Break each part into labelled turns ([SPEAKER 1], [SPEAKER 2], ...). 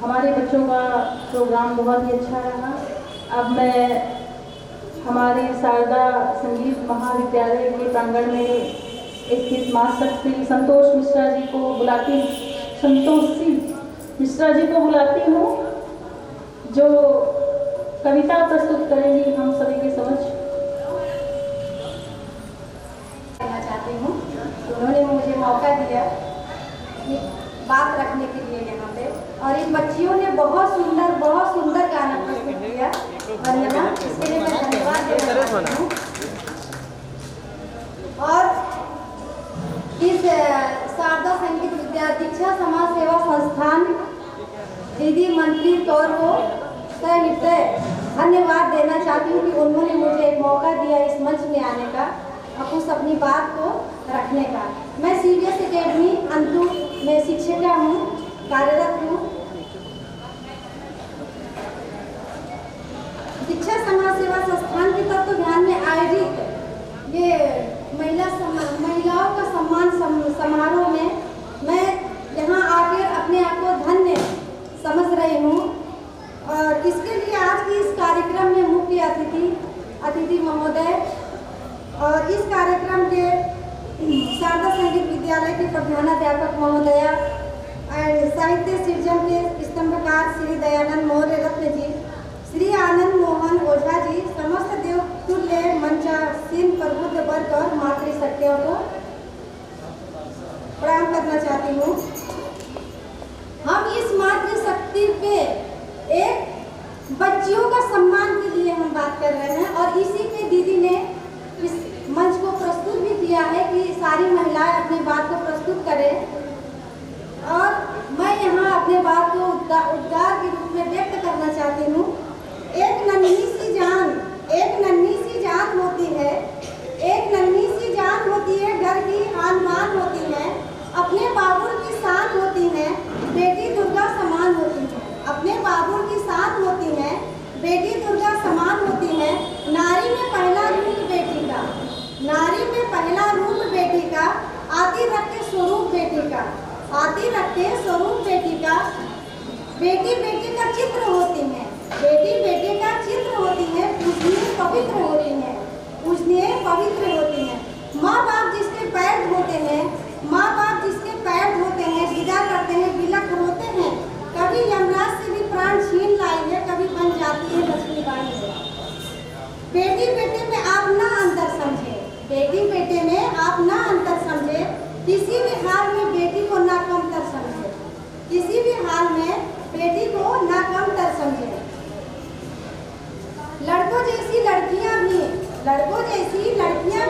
[SPEAKER 1] हमारे बच्चों का प्रोग्राम बहुत ही अच्छा रहा। अब मैं हमारे शारदा संगीत महाविद्यालय के प्रांगण में स्थित मास्टर श्री संतोषी मिश्रा जी को बुलाती हूँ, जो कविता प्रस्तुत करेंगी हम सभी के समक्ष।
[SPEAKER 2] कहना चाहती हूँ, उन्होंने मुझे मौका दिया बात रखने के लिए यहाँ पे, और इन बच्चियों ने बहुत सुंदर गाना प्रस्तुत किया। धन्यवाद, इसके लिए मैं धन्यवाद देना चाहती हूँ। और इस शारदा संगीत विद्या दीक्षा समाज सेवा संस्थान दीदी मंत्री तौर को हृदय धन्यवाद देना चाहती हूँ कि उन्होंने मुझे एक मौका दिया इस मंच में आने का और कुछ अपनी बात को रखने का। मैं CBS अकेडमी अंतु में शिक्षिका हूँ, कार्यरत हूँ। दीक्षा समाज सेवा संस्थान के तत्वाधान में आयोजित ये महिलाओं का सम्मान समारोह में मैं यहाँ आकर अपने आप को धन्य समझ रही हूँ। और इसके लिए आज की इस कार्यक्रम में मुख्य अतिथि महोदय और इस कार्यक्रम के शारदा संगीत विद्यालय के प्रधानाध्यापक महोदया और साहित्य सृजन के स्तंभकार श्री दयानंद मौर्य रत्न जी, श्री आनंद मोहन ओझा जी, समस्त देवतुल्य मंचासीन प्रबुद्ध वर्ग और मातृशक्तियों को प्रणाम करना चाहती हूँ। हम इस मातृशक्ति पे एक बच्चियों का सम्मान के लिए हम बात कर रहे हैं और इसी पे दीदी ने इस मंच को प्रस्तुत भी किया है कि सारी महिलाएं अपनी बात को प्रस्तुत करें। और मैं यहाँ अपने बात को उद्गार के रूप में व्यक्त करना चाहती हूँ। एक नन्ही सी जान होती है, एक नन्ही सी जान होती है, घर की आन-बान होती है, अपने बाबुल की शान होती है, बेटी दुर्गा समान होती है। अपने बाबुल की शान होती है, बेटी दुर्गा समान होती है। नारी में पहला रूप बेटी का, नारी में पहला रूप बेटी का, आती रखे स्वरूप बेटी का, आती रखे स्वरूप बेटी का। बेटी बेटी का चित्र होती है, बेटी बेटी का चित्र होती है, पूजनीय पवित्र होती है, पूजनीय पवित्र होती है। माँ बाप जिसके पैर धोते हैं, माँ बाप जिसके पैर धोते हैं, विदा करते हैं, विलक होते हैं, कभी यमराज से भी प्राण छीन लाई है, कभी बन जाती है लक्ष्मी बाई है। बेटी बेटे में आप ना अंतर समझे, बेटी बेटे में आप ना अंतर समझे, किसी भी हाल में बेटी को ना कमतर समझे, किसी भी हाल में बेटी को ना कमतर समझे। लड़कों जैसी लड़कियां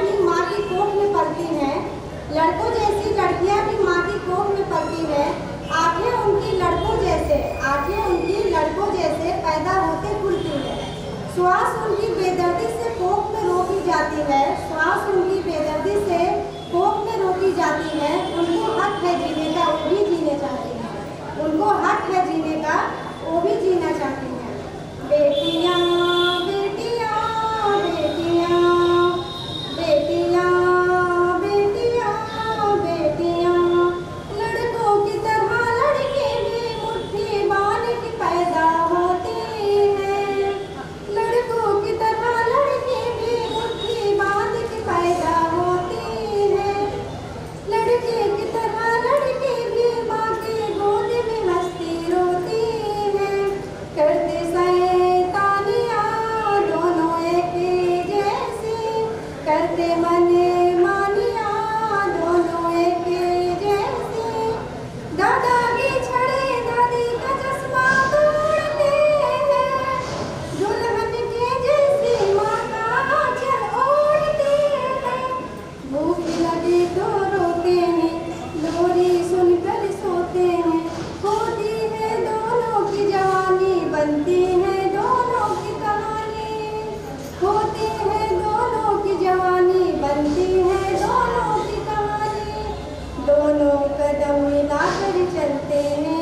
[SPEAKER 2] भी माँ की कोख में पलती हैं, लड़कों जैसी लड़कियां भी माँ की कोख में पलती हैं। आंखें उनकी लड़कों जैसे पैदा होते खुलती है। श्वास उनकी बेदर्दी से कोख में रोकी जाती है, श्वास उनकी बेदर्दी से कोख में रोकी जाती है। उनको हक है जीने का, वो भी जीने चाहती हैं, उनको हक है जीने का, वो भी जीना चाहती हैं। बेटियाँ बेटियाँ बेटियाँ बेटियाँ बेटियाँ बेटियाँ, लड़कों की तरह लड़के भी मुट्ठी बांध के पैदा होते हैं, लड़कों की तरह लड़के भी मुट्ठी बांध के पैदा होते हैं, लड़के की तरह लड़के भी माँ की गोद में हंसती रोती हैं, करते शैतानियाँ दोनों एक जैसे, करते मने मानिया दोनों एक जैसे। दादा की छड़े दादी का चश्मा तोड़ते हैं, दुल्हन के जैसी माँ का आंचल ओढ़ते हैं। भूख लगे तो रोते हैं, लोरी सुनकर सोते हैं, होती है दोनों की जवानी, बनती है दोनों की कहानी, होती है दोनों की जवानी, बनती है दोनों की कहानी। दोनों कदम मिलाकर चलते हैं,